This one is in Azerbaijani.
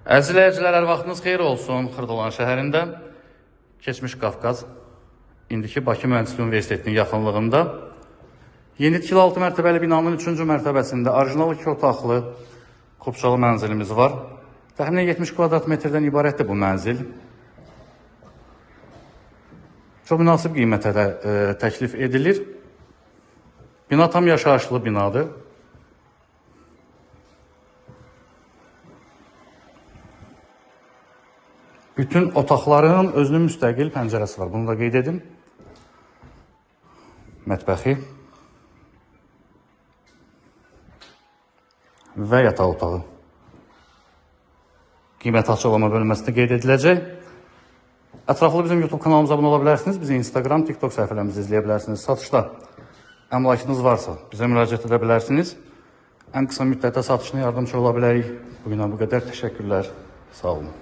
Əziz izləyicilər, hər vaxtınız xeyir olsun. Xırdalan şəhərində, keçmiş Qafqaz, indiki Bakı Mühəndislik Universitetinin yaxınlığında yeni tikili 6 mərtəbəli binanın 3-cü mərtəbəsində orijinal 2 otaqlı Kupçalı mənzilimiz var. Təxminən 70 kvadrat metrdən ibarətdir bu mənzil. Çox münasib qiymətə də təklif edilir. Bina tam yaşayışlı binadır. Bütün otaqların özünün müstəqil pəncərəsi var. Bunu da qeyd edim. Mətbəxi və yataq otağı. Qiymət açıqlama bölməsində qeyd ediləcək. Ətraflı bizim YouTube kanalımıza abunə ola bilərsiniz. Bizi Instagram, TikTok səhifələrimizi izləyə bilərsiniz. Satışda əmlakınız varsa bizə müraciət edə bilərsiniz. Ən qısa müddətdə satışına yardımcı ola bilərik. Bugünə bu qədər. Təşəkkürlər. Sağ olun.